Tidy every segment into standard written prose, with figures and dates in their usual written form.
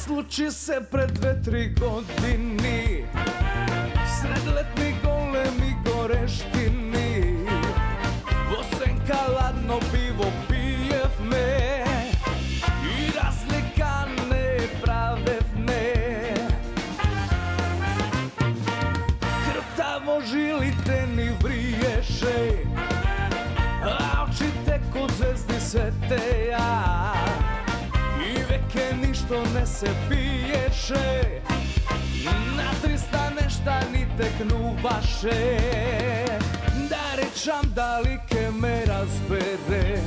Sluči se pred 2-3 godini, sred letni golemi goreštini, Vosenka ladno pivo pijevne i razlikane pravevne. Krtavo žilite ni vriješe, a oči te kod zvezdi sveteja, i veke ništo ne se piješe, na 300 nešta ni teknu vaše. Da rečam da like me razbere,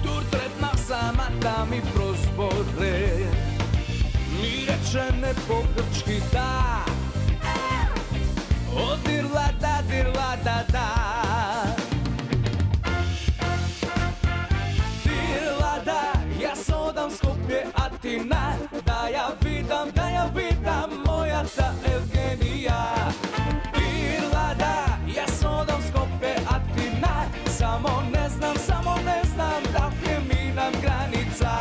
tur tretna sama da mi prozbore, mi reče ne po grčki da, odirla da, dirla da, da. Skopje Atina, da ja vidam moja ta Evgenija. Pirla da, ja sodam Skopje Atina, samo ne znam da je mi nam granica.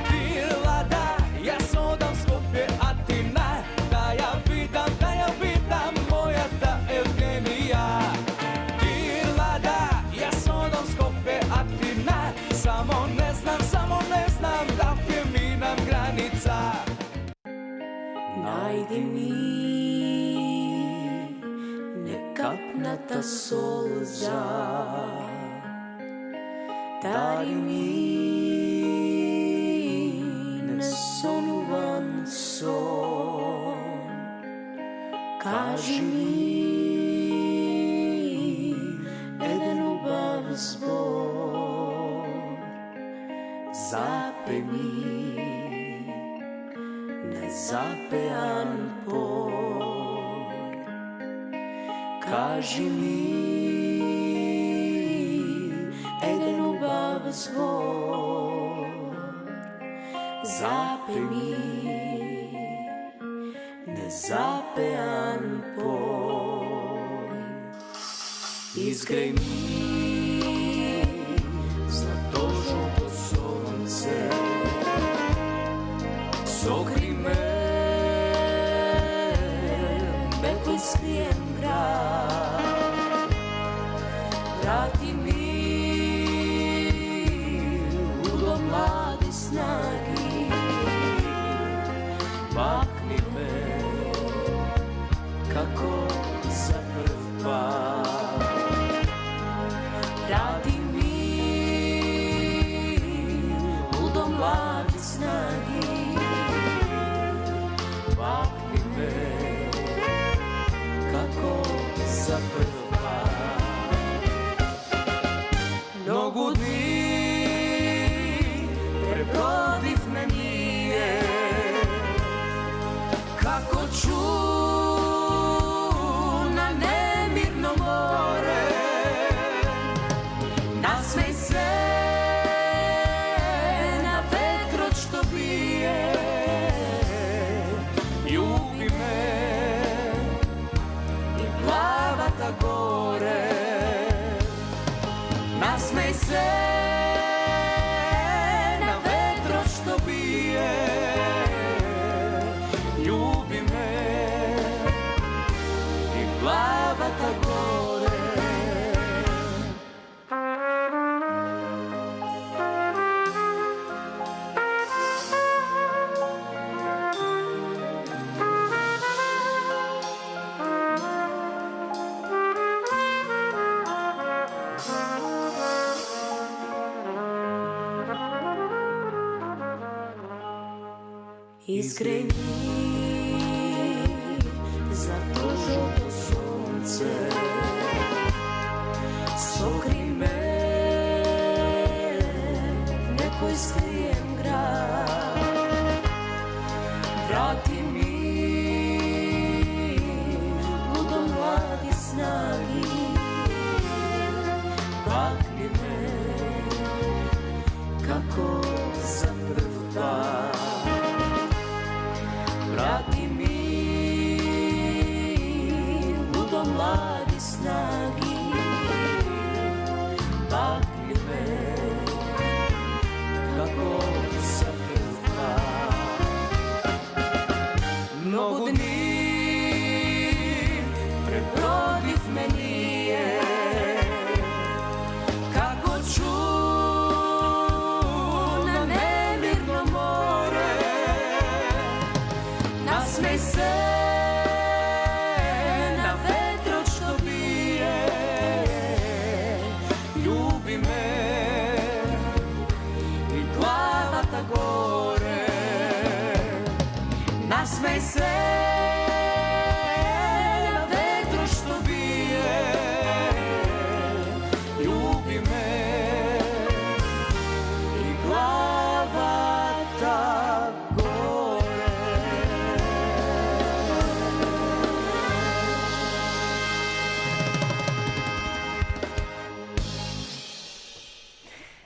Pirla da, ja sodam Skopje Atina, da ja vidam moja ta Evgenija. Pirla da, ja sodam Skopje Atina, samo ne znam da je mi nam granica. Najdi mi nekapnata solza, dari mi nesonuvan son, kaži mi eden ljubav zbor, zapej mi nezapejan poj, kaži mi eden ljubav zbor, zapej mi nezapejan poj, izgrej mi zlato žuto sunce, sogri me, bekoj skrijem grad, vrati mi u dom mladi snagi, makni me kako za prv pad, vrati mi u dom mladi snagi, makni me kako za prv pad. Mnogo dni prebrodiv me nije, kako ću na nemirno more, nasmej se na vetroć što bije, ljubi me i plava ta gore, nasmej se na vetroć što bije, ljubi me i plava ta gore. Izgrej mi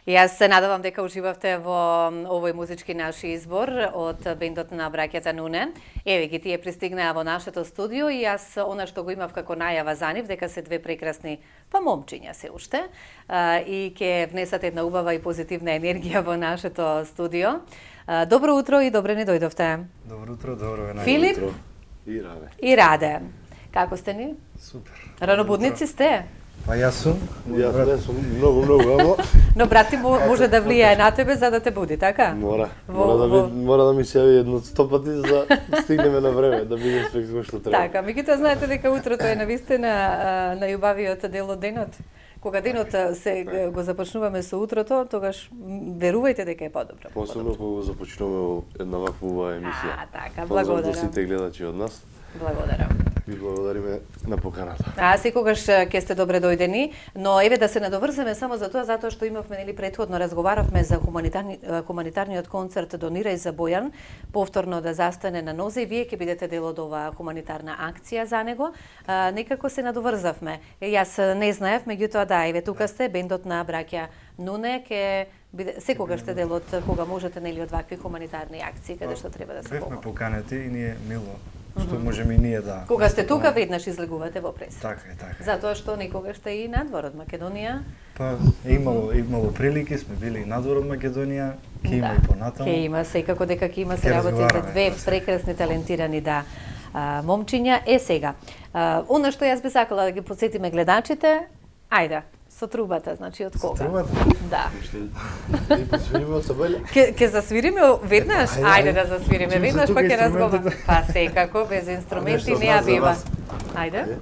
Јас се надевам дека уживавте во овој музички наш избор од бендот на браќата Нуне. Еве ги тие пристигнаа во нашето студио и јас она што го имав како најава за нив дека се две прекрасни момчиња се уште и ќе внесат една убава и позитивна енергија во нашето студио. Добро утро и добре ни дојдовте. Добро утро, добро ве најдовте. Филип И Раде. и Раде. Како сте ни? Супер. Ранобудници сте? Па јас сум. Јас не сум многу, ама Но брат ти може да влијае на тебе за да те буди, така? мора. Во- Мора да ми се јави едно 100 пати за да стигнеме на време, да бидем све како што треба. Така, меѓутоа знаете дека утрото е навистина најубавиот дел од денот. Кога денот се го започнуваме со утрото, тогаш верувајте дека е подобро. Посебно кога го започнуваме во една ваква убава емисија. Така, Поздрав до благодарам. сите гледачи од нас. Благодарам. Ви благодариме на поканата. Секогаш ќе сте добре дојдени, но еве да се надоврземе само за тоа, затоа што имавме нели претходно разговаравме за хуманитарниот концерт Донирај за Бојан, повторно да застане на нозе и вие ќе бидете дел од оваа хуманитарна акција за него. Некако се надоврзавме. Јас не знаев, меѓутоа да, еве тука сте бендот на браќа Нуне, ќе биде секогаш сте дел од кога можете нели од вакви хуманитарни акции каде што треба да се Бевме помогне. поканети и ние мило што можеме и ние да. Кога сте тука веднаш излегувате во прес. Така е, така. Затоа што некогаш сте и надвор од Македонија. Па имало прилики, сме били и надвор од Македонија, ќе има и понатаму. Ќе има, секако дека ќе има се Ќе работи за разговараме, две да се. прекрасни талентирани момчиња. Сега, она што јас би сакала да ги подсетиме гледачите, ајде, со трубата, значи од кога? трубата? Да. И посвириме со Беле. Ќе засвириме веднаш? Ајде да засвириме Чим се веднаш, па тука ќе разговараме. инструментите? Па секако, без инструменти Нешто не ја знам за бива. вас. Ајде.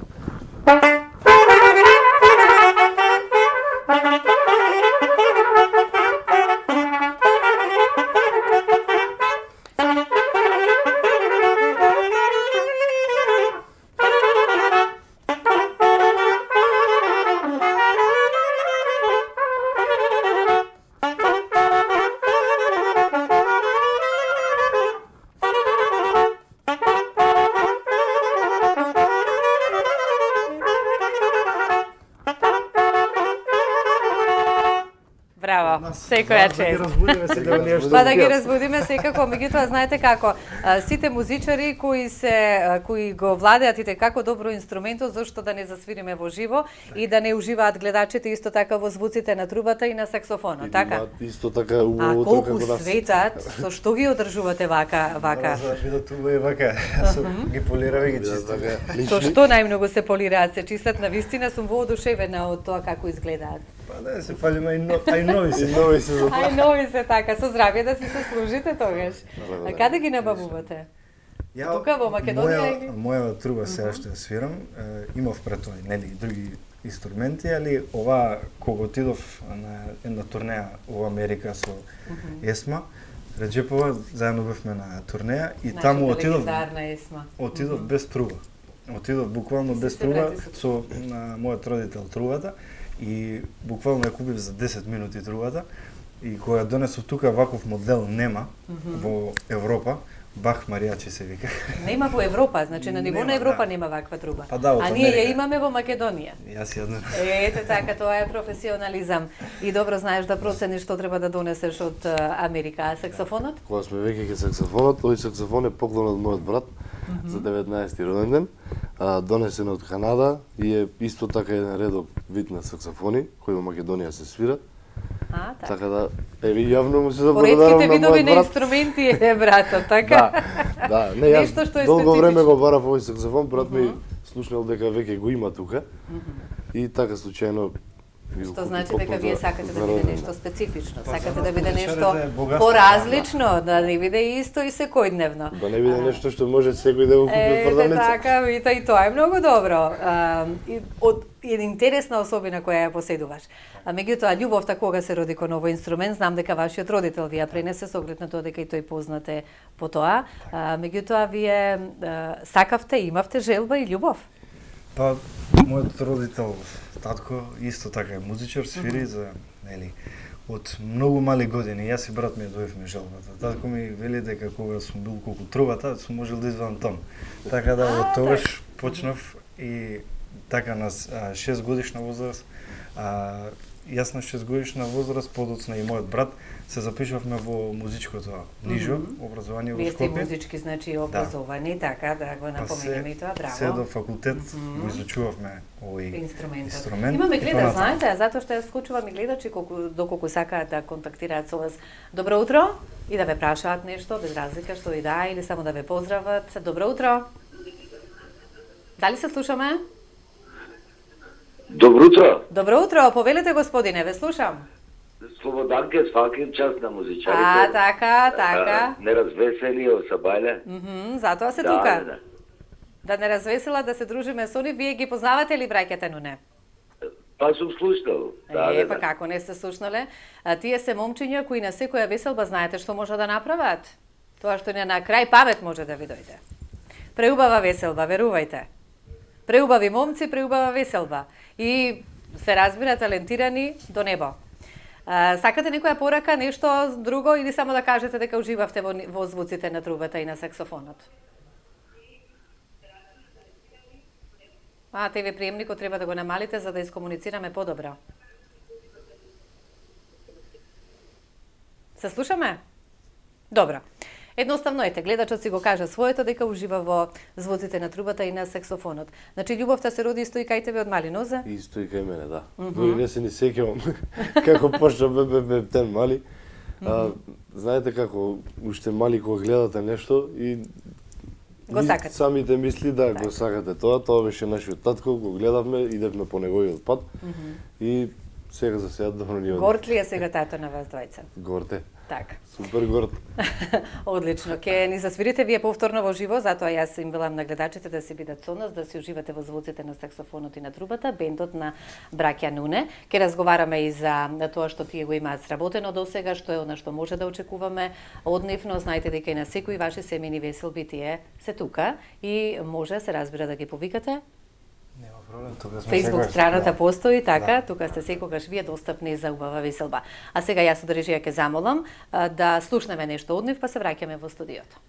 Браво, секоја Да ги чест. разбудиме се да нешто. Па да ги разбудиме секако, меѓутоа знаете како, сите музичари кои го владеат и како добро инструментот, зошто да не засвириме во живо и да не уживаат гледачите исто така во звуците на трубата и на саксофонот, така? Имаат исто така А убаво колку како нас. светат, со што ги одржувате вака? За да бидат убави вака, со ги полираме ги Бидат чистиме. така Со лични. што најмногу се полираат, се чистат, на вистина сум воодушевена од тоа како изгледаат. Па да се фалиме и нови И се. нови се за Ај, нови се така, со здравје да си се служите тогаш. Благодарам. А каде ги набавувате? Тука во Македонија или? Моја труба сега што ја свирам, имав пред тоа нели други инструменти, али ова кога отидов на една турнеја во Америка со Есма, Реджепова, заедно бевме на турнеја и таму отидов без труба. Отидов буквално без се труба врати со со на мојот родител трубата и буквално ја купив за 10 минути трубата и кога ја донесов тука ваков модел нема во Европа, Бах Маријачи се вика. Нема во Европа, значи на ниво Нема, на Европа да. нема ваква труба. Па да, од а ние ја Америка. имаме во Македонија. Јас ја Ете така, тоа е професионализам. И добро знаеш да процениш што треба да донесеш од Америка. А саксофонот? Кога сме веќе ке саксофонот, тој саксофон е поклон од мојот брат за 19-ти роден ден, донесен од Канада и е исто така еден редок вид на саксофони кои во Македонија се свират. Така. Така да, еви јавно му се заблагодарам Поредките на видови мојот на брат. инструменти е братот, така? Да, не, јас Нешто што е долго време специфично. го барав овој саксофон, брат ми слушнал дека веќе го има тука. И така случајно ги го Што купи значи поклон дека вие за- сакате за да биде роден нешто ден. специфично, Па, сакате за да биде нас нешто музичарите е богатство. поразлично, да не биде исто и секојдневно. Да не биде нешто што може секој да го купи од продавница. Така, видите, и тоа е многу добро. И интересна особина која ја поседуваш. А меѓутоа, љубовта кога се роди кон овој инструмент, знам дека вашиот родител ви ја пренесе со оглед на тоа дека и тој познате по тоа. Меѓутоа, вие сакавте, имавте желба и љубов. Па, мојот родител, татко, исто така е музичар, свири за, нели, од многу мали години. Јас и брат ми ја дојавме желбата. Татко ми вели дека кога сум бил колку трубата, сум можел да извадам тон. Така да од тогаш почнав и така на 6 годишна возраст јас на 6 годишна возраст, подоцна и мојот брат, се запишавме во музичкото НИЖО, образование во Вие сте Скопје. музички, значи образовани, така да го напоменеме и тоа, браво. Се до факултет го изучувавме овој инструмент. Имаме и гледач, понатаму. знаете, затоа што јас вклучувам и гледачи доколку сакаат да контактираат со вас. Добро утро и да ве прашаат нешто, без разлика што и да, или само да ве поздрават. Добро утро. Дали се слушаме? Добро утро. Добро утро, повелете господине, ве слушам. Слободанке, сваким час на музичарите. Така. Неразвесели, осабале. Затоа се тука. Да не развесела, да се дружиме со нив. Вие ги познавате ли браќата Нуне? Па сум слушнал. Па како не сте слушнале? Тие се момчиња кои на секоја веселба знаете што може да направат? Тоа што не на крај памет може да ви дојде. Преубава веселба, верувајте. Преубави момци, преубава веселба. И се разбира талентирани до небо. Сакате некоја порака, нешто друго или само да кажете дека уживавте во звуците на трубата и на саксофонот? ТВ приемникот треба да го намалите за да искомуницираме подобро. Се слушаме? Добро. Едноставно ете, гледачот си го кажа своето дека ужива во звуците на трубата и на саксофонот. Значи љубовта се роди исто и кај тебе од мали нозе? Исто и кај мене, да. Дори не се ни сеќавам како почна тен мали. Знаете како уште мали кога гледате нешто и Го сакате. Самите мисли да го сакате тоа беше нашиот татко, го гледавме, идевме по неговиот пат и сега за сега добро ни оди. Горд ли е сега тато на вас двајца? Горд е. Така. Супер горд. Одлично. Ке ни засвирите вие повторно во живо, затоа јас им велам на гледачите да си бидат со нас, да си уживате во звуците на саксофонот и на трубата, бендот на браќа Нуне. Ке разговараме и за тоа што тие го имаат сработено до сега, што е она што може да очекуваме од нив, но знаете дека и на секои ваши семени веселби тие се тука и може се разбира да ги повикате. Нема проблем, тука сме Facebook секогаш, страната да. постои, така, тука сте секогаш вие достапни за убава веселба. А сега јас од режија ќе замолам да слушнеме нешто од нив, па се враќаме во студиото.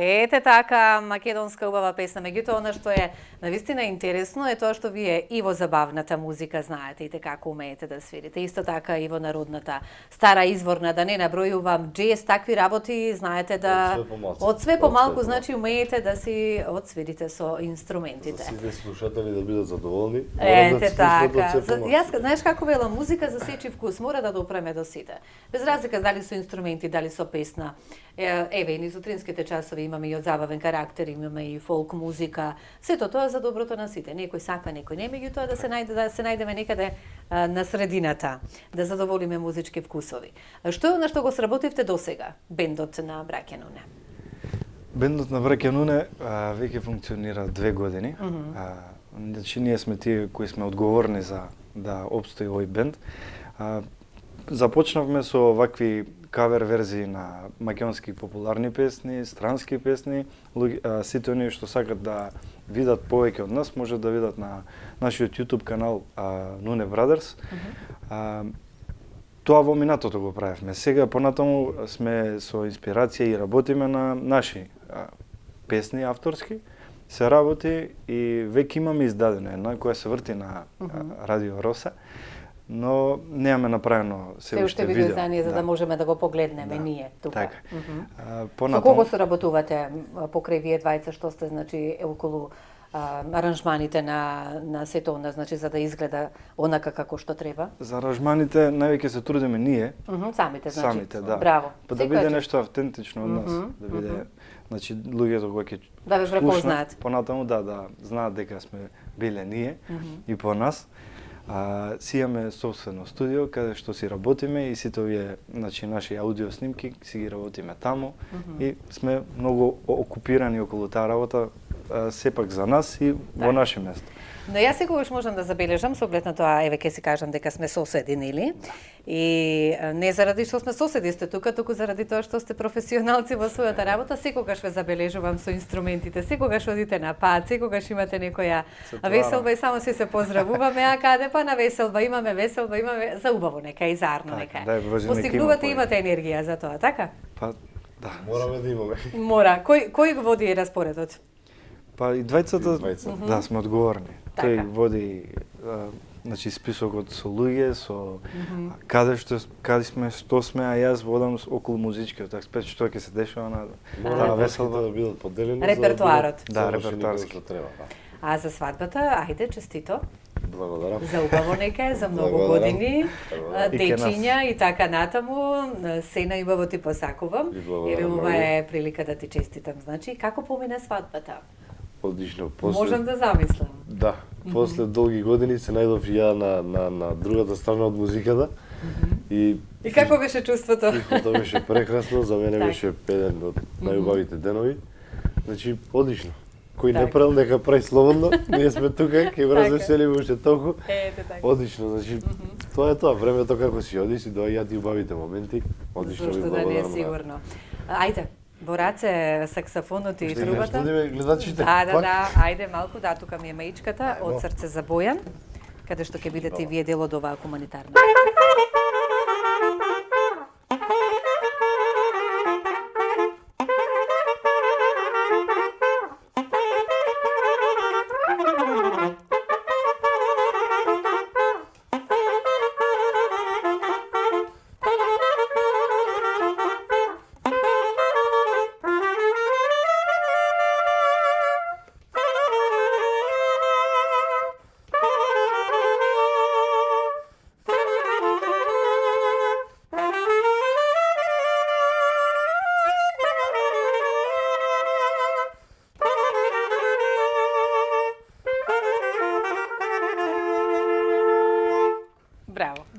Ете така, македонска убава песна. Меѓутоа, она што е навистина интересно е тоа што вие и во забавната музика знаете и како умеете да свирите. Исто така и во народната стара изворна, да не набројувам джез, такви работи, знаете да од све помалку, значи умеете да си одсвирите со инструментите. За сите слушатели да бидат задоволни. Ете така. Јас знаеш како вела музика за сечи вкус мора да допреме до сите. Без разлика дали со инструменти, дали со песна. Еве и низ утринските часови имаме и од забавен карактер, имаме и фолк музика. Сето тоа за доброто на сите. Некој сака, некој не, меѓутоа да се најдеме некаде на средината, да задоволиме музички вкусови. Што е она што го сработивте досега, бендот на Браќа Нуне? Бендот на Браќа Нуне веќе функционира 2 години. Значи ние сме тие кои сме одговорни за да опстои овој бенд. Започнавме со вакви кавер верзии на македонски популарни песни, странски песни. Сите оние што сакат да видат повеќе од нас, може да видат на нашиот YouTube канал Nune Brothers. Тоа во минатото го правевме. Сега понатаму сме со инспирација и работиме на наши песни авторски. Се работи и веќе имаме издадена една која се врти на Радио Роса. Но немаме направено се уште видео. Издание за да можеме да го погледнеме ние тука. Така. Со кого соработувате покрај вие двајца што сте значи околу аранжманите на сето она, значи за да изгледа онака како што треба? За аранжманите највеќе се трудиме ние. Самите, значи. Самите, да. Браво. Па да биде нешто автентично од нас, да биде значи луѓето кои ќе да ве препознаат. Понатаму да знаат дека сме биле ние и по нас. Си имаме собствено студио каде што си работиме и сите овие значи наши аудио снимки си ги работиме таму и сме многу окупирани околу таа работа сепак за нас и во наше место. Но јас секогаш можам да забележам со оглед на тоа, еве ќе си кажам дека сме соседи, нели? И не заради што сме соседи сте тука, туку заради тоа што сте професионалци во својата работа, секогаш ве забележувам со инструментите, секогаш одите на пат, секогаш имате некоја веселба и само се поздравуваме, а каде па на веселба, имаме за убаво нека и зарно нека. Постигнувате, имате енергија за тоа, така? Па да. Мораме да имаме. Мора. Кој го води распоредот? Па и двајцата, да, сме одговорни. Тој води значи списокот со луѓе, со каде сме, што сме, а јас водам околу музичкиот аспект, што ќе се дешава на таа веселба да бидат поделени репертоарот. Да, репертоарски. А за свадбата, ајде честито. Благодарам. За убаво нека, за многу години, дечиња и така натаму, се најубаво ти посакувам. Еве ова е прилика да ти честитам. Значи, како помине свадбата? Одлично. Можам да замислам. Да. После долги години се најдов ја на другата страна од музиката. И како беше чувството? Чувството беше прекрасно, за мене беше еден од најубавите денови. Значи, одлично. Кој не правил, нека прави слободно. Ние сме тука, ќе го развеселиме уште толку. Одлично, значи, тоа е тоа. Времето како си оди, си доаѓаат и убавите моменти. Одлично ви благодарам. Зошто да не е сигурно. Ајде, во раце саксофонот и трубата. Ще не гледачите. Да, ајде малку, да, тука ми е маичката, од срце за Бојан, каде што ќе бидете и вие дел од оваа хуманитарна.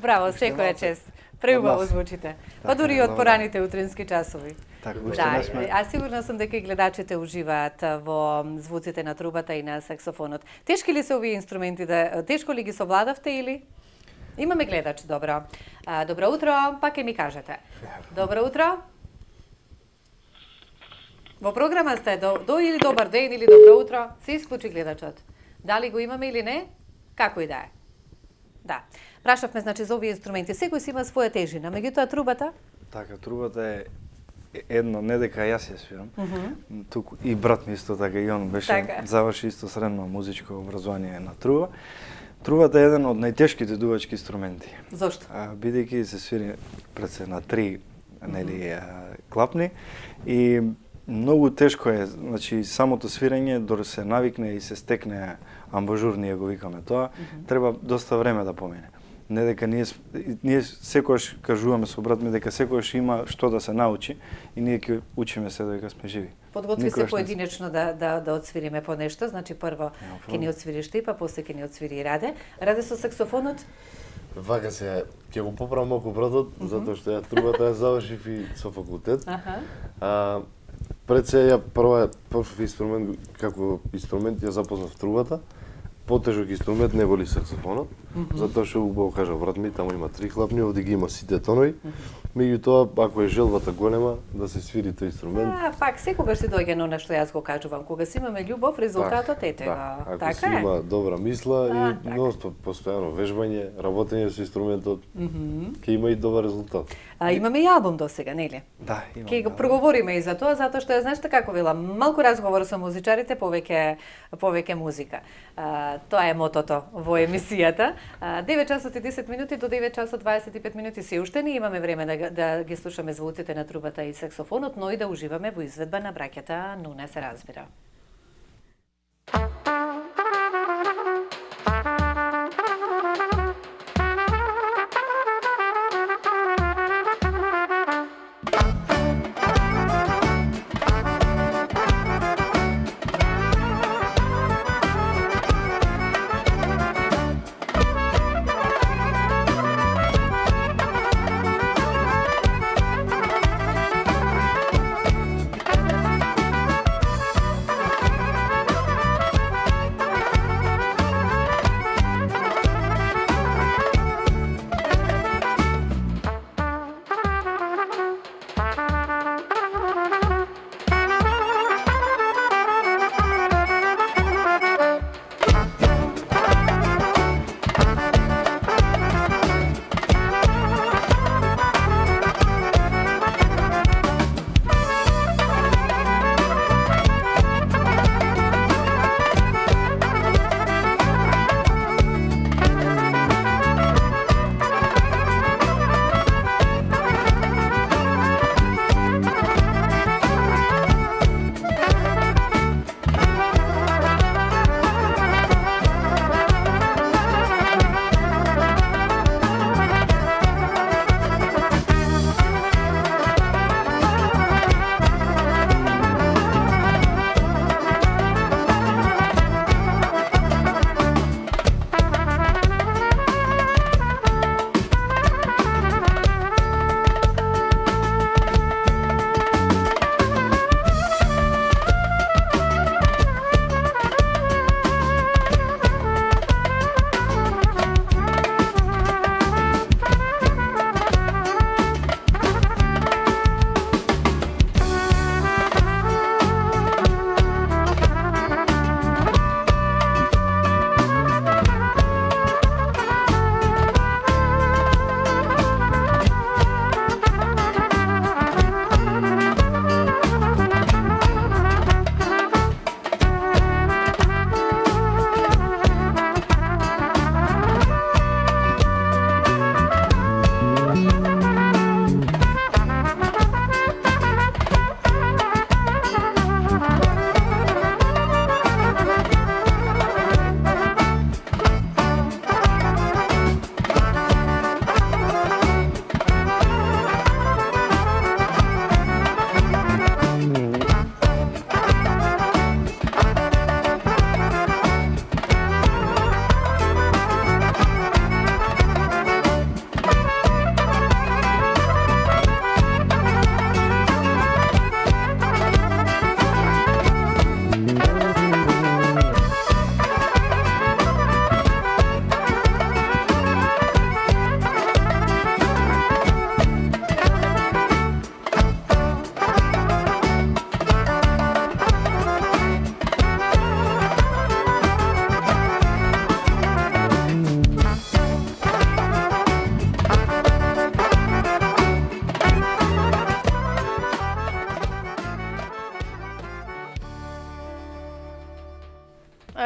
Браво, секоја чест. Преубаво звучите. Па дури и од пораните утрински часови. Така, да, а сигурна сум дека и гледачите уживаат во звуците на трубата и на саксофонот. Тешки ли се овие инструменти тешко ли ги совладавте или? Имаме гледач, добро. Добро утро, пак ќе ми кажете. Добро утро. Во програма сте до или добар ден или добро утро. Се исклучи гледачот. Дали го имаме или не? Како и да е. Да. Прашавме, значи, за овие инструменти. Секој си има своја тежина, меѓутоа трубата? Така, трубата е едно, не дека јас ја свирам, туку и брат ми исто така, и он беше Така. заврши исто средно музичко образование на труба. Трубата е еден од најтешките дувачки инструменти. Зошто? Бидејќи се свири пред се на 3 нели клапни и многу тешко е, значи самото свирење дори се навикне и се стекне амбажур, ние го викаме тоа, треба доста време да помине. Не дека ние секогаш кажуваме со брат ми дека секогаш има што да се научи и ние ќе учиме се додека сме живи. Подготви се Никогаш не поединечно да отсвириме по нешто, значи прво ќе ни отсвириш ти, па после ќе ни отсвири и Раде. Раде со саксофонот? Вака се, ќе го поправам малку братот, затоа што ја трубата ја завршив и со факултет. Пред се ја прв инструмент, како инструмент ја запознав трубата. Потежок инструмент не боли саксофонот, затоа што убаво кажа брат ми, таму има 3 клапни, овде ги има сите тонови. Меѓутоа, ако е желбата голема да се свири тој инструмент. Пак секогаш се доаѓа на она што јас го кажувам, кога си имаме љубов, резултатот ете го. Ако Така си е. има добра мисла и така. ностоп постојано вежбање, работење со инструментот, ќе има и добар резултат. Имаме и албум досега, нели? Да, имам. Ќе го проговориме и за тоа, затоа што знаеш како велам, малку разговор со музичарите, повеќе музика. Тоа е мотото во емисијата. 9 часот и 10 минути до 9 часот 25 минути се уште ни имаме време да ги слушаме звуците на трубата и саксофонот, но и да уживаме во изведба на браќата Нуна се разбира.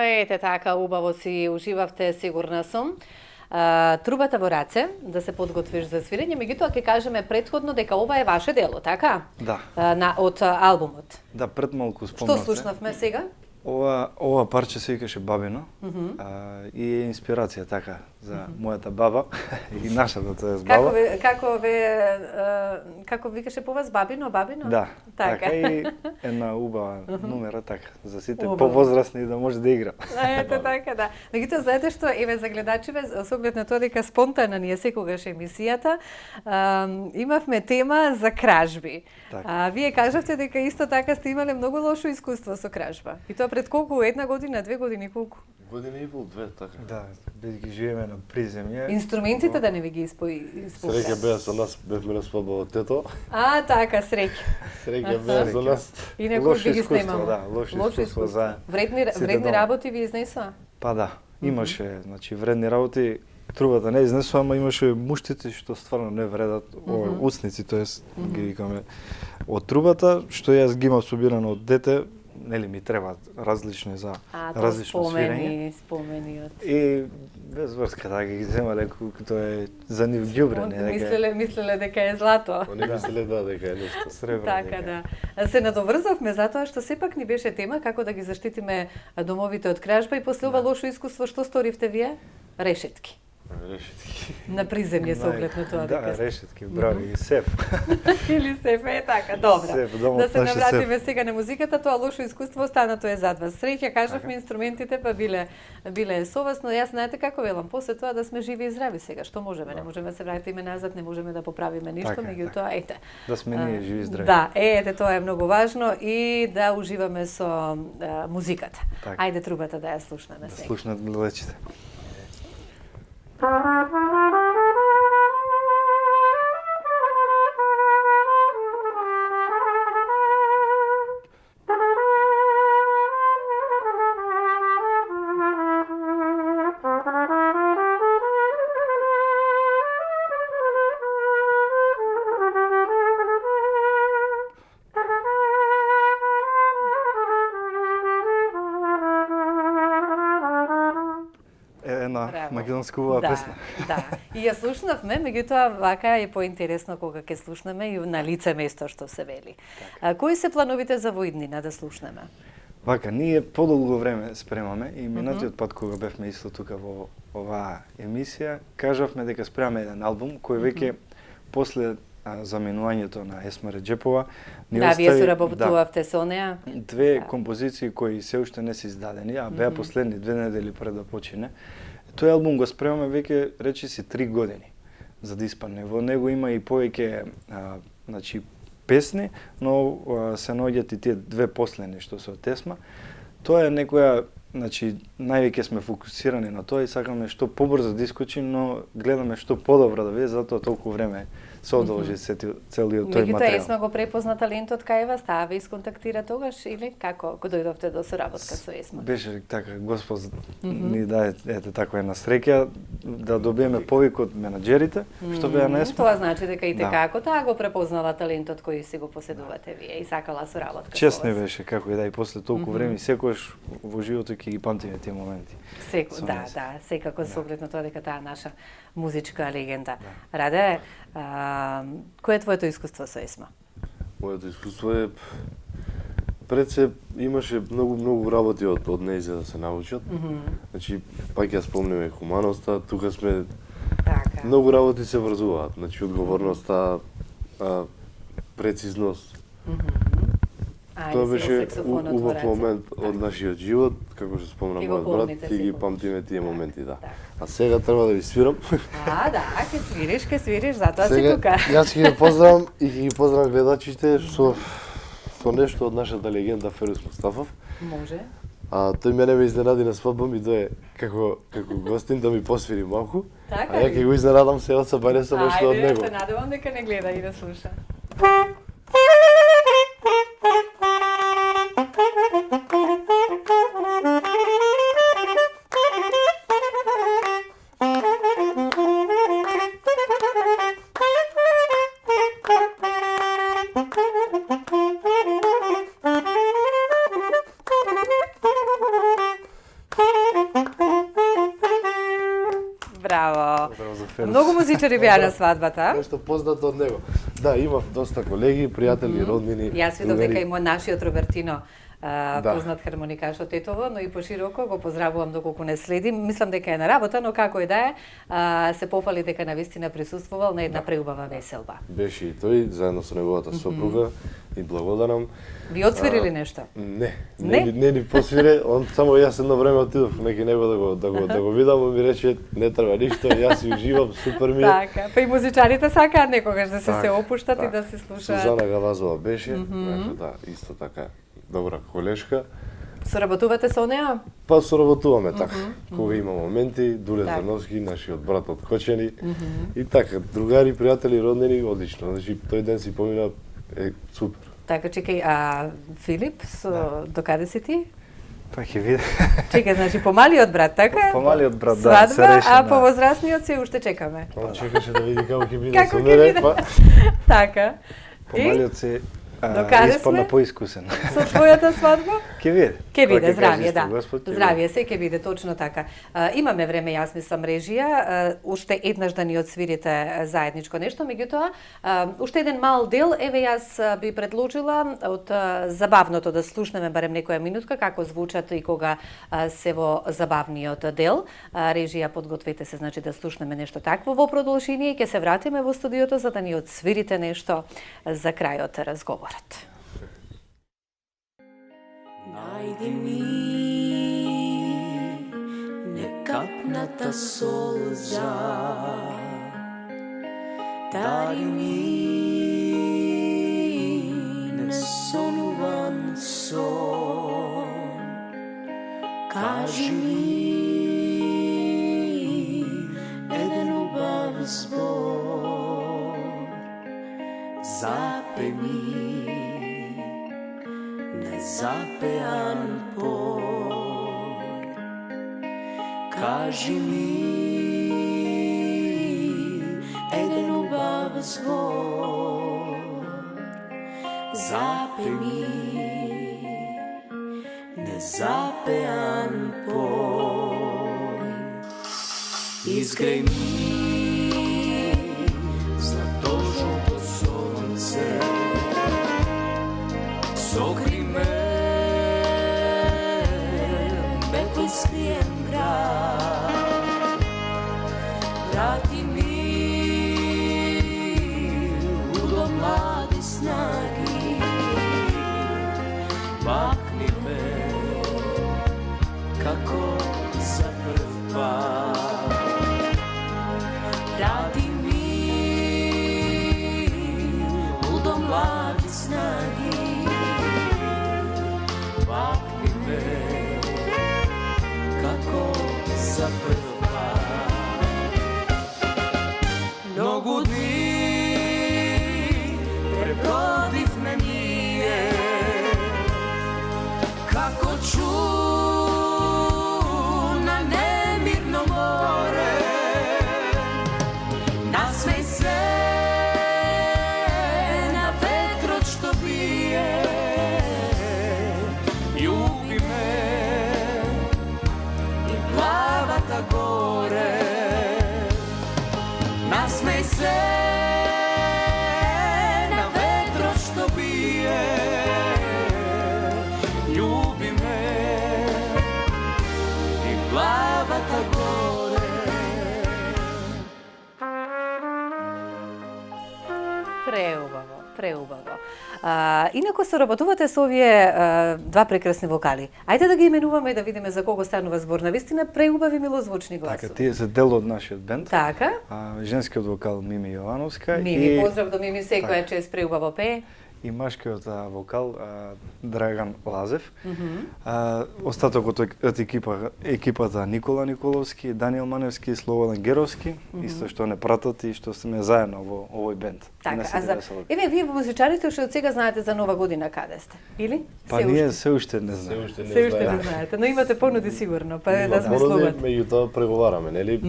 ете така, убаво си уживавте, сигурна сум. Трубата во раце, да се подготвиш за свирење, меѓутоа ќе кажеме претходно дека ова е ваше дело, така? Да. Од албумот. Да, пред малку Што спомнавте. слушнавме сега? Ова парче се викаше Бабино и е инспирација така за мојата баба и нашата тоест баба. Како викаше по вас Бабино? Да, така и една убава номера така за сите повозрасни да може да игра. Ете така, да. Меѓутоа, знаете што, еве за гледачиве, со оглед на тоа дека спонтана ни е секогаш емисијата, имавме тема за кражби. Така. Вие кажавте дека исто така сте имале многу лошо искуство со кражба. И тоа пред колку? Една година, 2 години, колку? Година и пол, две, така. Да, бидејќи живееме на приземје. Инструментите да не ви ги исполнат. Среќа беа со нас, бевме на свадба од тето. Така, среќа. Среќа беа со нас. И некој Лошо би ги искуство, снимал. да, лошо искуство за Вредни сите дома. работи ви изнесоа? Па да, имаше, значи вредни работи. Трубата не изнесува, ама имаше муштици што стварно не вредат, уцници, тоест ги викаме од трубата, што јас ги имав собирано од дете, нели ми требаат различни за различно свирење. Спомени од... И без врска така ги земале тоа е за нив ѓубре, не дека Мислеле дека е злато. Они мислеле дека е нешто. сребро. Така да. Се надоврзавме затоа што сепак ни беше тема како да ги заштитиме домовите од кражба и после ова лошо искуство што сторивте вие? Решетки. Решетки. На приземје со оглед на тоа дека Да, решетки, брави, и сеф. или сеф е така, добра. Сеф, домот Да се наш е навратиме сега на музиката, тоа лошо искуство останато е зад вас. Среќа кажавме инструментите па биле со вас, но јас знаете како велам, после тоа да сме живи и здрави сега, што можеме, не можеме да се вратиме назад, не можеме да поправиме ништо, Така е, меѓутоа ете. Да сме ние живи и здрави. Да, ете тоа е многу важно и да уживаме со музиката. Така. Ајде трубата да ја слушнеме сега. Слушнат гледачите. Една Браво. македонска убава песна. Да. И ја слушнавме, меѓутоа вака е поинтересно кога ќе слушнеме и на лице место што се вели. Кои се плановите за воиднина да слушнеме? Вака, ние подолго време спремаме и минатиот пат кога бевме исто тука во оваа емисија, кажавме дека спремаме еден албум кој веќе после заминувањето на Есма Реџепова ни Да, вие остави соработувавте со неа. две композиции кои се уште не се издадени, а беа последни 2 недели пред да почине. Тој албум го спремаме веќе речиси 3 години за да испадне. Во него има и повеќе значи песни, но се наоѓаат и тие две последни што се од Есма. Тоа е некоја, значи највеќе сме фокусирани на тоа и сакаме што побрзо да искочим, но гледаме што подобро да биде, затоа толку време се одолжи целиот тој Меѓутоа материјал. Есма го препозна талентот кај вас, таа ве исконтактира тогаш или како го дојдовте до соработка со Есма? Беше така, Господ ни даде ете таква една среќа да добиеме повик од менаџерите што беа на Есма. Тоа значи дека и Да. како таа го препознала талентот кој си го поседувате вие и сакала соработка Чест со не вас. беше како и да и после толку време и секогаш во животот ќе ги памтиме тие моменти. Со Да, нас. да, секако со оглед на тоа дека таа наша музичка легенда. Раде, кој е твоето искуство со Есма? Моето искуство е пред се имаше многу работи од неј за да се научат. Значи пак ја спомнеме хуманоста, тука сме Така. многу работи се врзуваат. Значи одговорноста, прецизност. Тоа беше убав момент од нашиот живот, како што спомна Ти го мојот брат, помните и ги сигурно. памтиме тие моменти, да. Да. А сега треба да ви свирам. Да, ќе свириш, затоа си Сега тука. јас ќе ги поздравам и ќе ги поздравам гледачите со нешто од нашата легенда Ферус Мустафов. Може. Тој мене ме изненади на свадба, ми дое како гостин да ми посвири малку. Така А ја ли? ќе го изненадам се од сабајле со нешто од Ајде, него. се надевам дека не гледа и да слуша. атмосфера. Многу музичари беа на свадбата. Нешто познато од него. Да, имав доста колеги, пријатели, роднини. Јас видов другари. дека и нашиот Робертино Да. познат хармоникаш од Тетово, но и пошироко го поздравувам доколку не следим. Мислам дека е на работа, но како и да е, се пофали дека навистина присуствувал на една преубава веселба. Беше и тој, заедно со неговата сопруга, и благодарам. Ви отсвирили нешто? Не ни посвире, он само јас едно време отидов неки него да го видам, он ми рече не треба ништо, јас си уживам, супер ми е. Така, па и музичарите сакаат некогаш да се опуштат и да се слушаат. Сузана Гавазова беше, да, исто така добра колешка. Соработувате со неа? Па соработуваме така, кога има моменти, Дуле Зановски, нашиот брат од Кочени, и така, другари, пријатели, роднини, одлично. Значи, тој ден си помина супер. Така, чекај, Филип, докаде си ти? Па ќе види. Чекај, значи помалиот брат, така? Помалиот брат, да, се свадба, реши. а повозрасниот се уште чекаме. Он чекаше да види како ќе биде Како со ќе мене, биде? па Така. Помалиот се Докаде испадна сме? поискусен. Со твојата свадба? Ќе види. Ќе Кога биде, ќе каже здравје, исто да. Господ, ќе Здравје се, ќе биде точно така. Имаме време, јас мислам, режија, уште еднаш да ни отсвирите заедничко нешто, меѓутоа, уште еден мал дел, еве јас би предложила од забавното да слушнеме барем некоја минутка, како звучат и кога се во забавниот дел. Режија, подгответе се, значи да слушнеме нешто такво во продолжение и ќе се вратиме во студиото за да ни отсвирите нешто за крајот разговорот. Најди ми некапната солза, дари ми несонуван сон, кажи ми еден убав збор, запени незапеан пој, кажи ми еден убав збор, запени незапеан пој, изгреј ми златожолто сонце, согри ме, беко скриен град, врати ми удо млади снаги, махни ме, како за прв пат, врати ми удо млади снаги, махни ме, како за прв пат. Многу дни пребродивме ние, како на немирно море, насмеј се на ветрот што бие, љуби ме и главата горе, насмеј се на ветрот што бие, љуби ме и главата горе. Преубаво, преубаво. Инаку соработувате со овие два прекрасни вокали. Ајде да ги именуваме и да видиме за кого станува збор. Навистина преубави милозвучни гласови. Така, тие се дел од нашиот бенд. Така. Женскиот вокал Мими Јовановска Мими, поздрав до Мими, секоја чест преубаво пее. и машкиот вокал Драган Лазев. Остатокот од екипата Никола Николовски, Даниел Маневски и Слободан Геровски, исто што не пратат и што сме заедно во овој бенд. Така, еве вие музичарите уште од сега знаете за Нова година каде сте, или? Па ние се уште не знаеме. Се уште не знаете, но имате понуди сигурно, па да сме слободни. слободни. Меѓутоа преговараме, нели?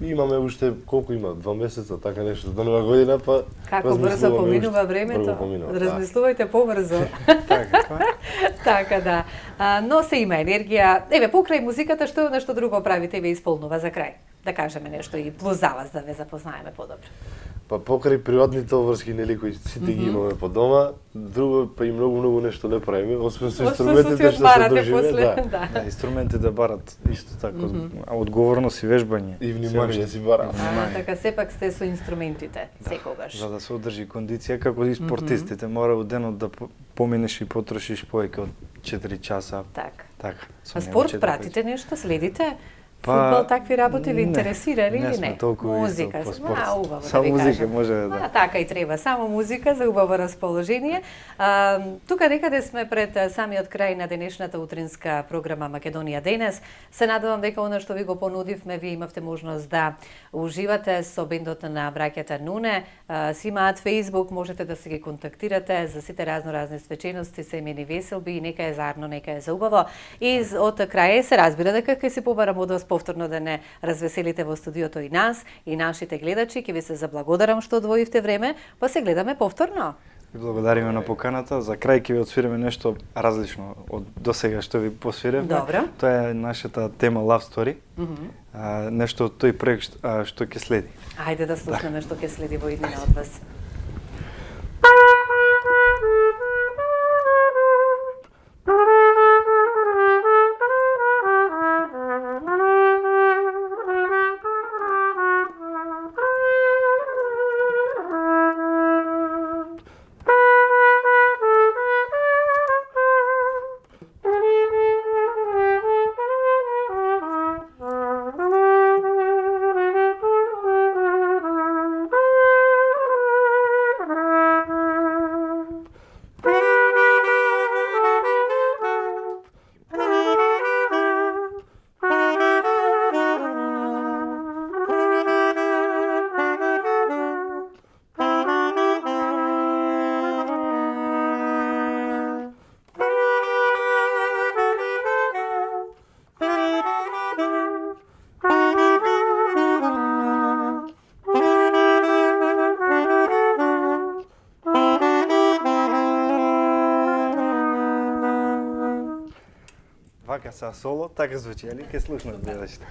Имаме уште колку има 2 месеца така нешто до Нова година, па Како брзо поминува времето. Размислувајте побрзо. Така да. Но се има енергија. Еве покрај музиката што нешто друго правите и ве исполнува за крај? да кажеме нешто и плюс за вас да ве запознаеме подобро. Па покрај приватните обврски нели кои сите ги имаме по дома, друго па и многу нешто не правиме, освен со инструментите што се дружиме, да. Да, инструменти да барат исто така, а одговорност и вежбање. И внимание си бара. Така сепак сте со инструментите секогаш. За да се одржи кондиција како и спортистите, мора во денот да поминеш и потрошиш повеќе од 4 часа. Така. А спорт пратите нешто, следите? Фудбал, такви работи ви интересира ли или не? Не сме толку музика, по спорт. убаво Само да ви музика кажам. може да. Така и треба, само музика за убаво расположение. Тука некаде сме пред самиот крај на денешната утринска програма Македонија денес. Се надевам дека она што ви го понудивме, ви имавте можност да уживате со бендот на браќата Нуне. Си имаат Facebook, можете да се ги контактирате за сите разни свечености, семени веселби, нека е заедно, нека е заубаво. И од крај се разбира дека ќе се побарам од вас повторно да не развеселите во студиото и нас, и нашите гледачи. Ќе ви се заблагодарам што одвоивте време, па се гледаме повторно. Ви благодариме на поканата. За крај ќе ви отсвириме нешто различно од досега што ви посвиревме. Добро. Тоа е нашата тема Love Story. Нешто од тој проект што ќе следи. Ајде да слушнеме што ќе следи во иднина од вас. Вака са соло, така звучи, али ќе слушнат гледачите.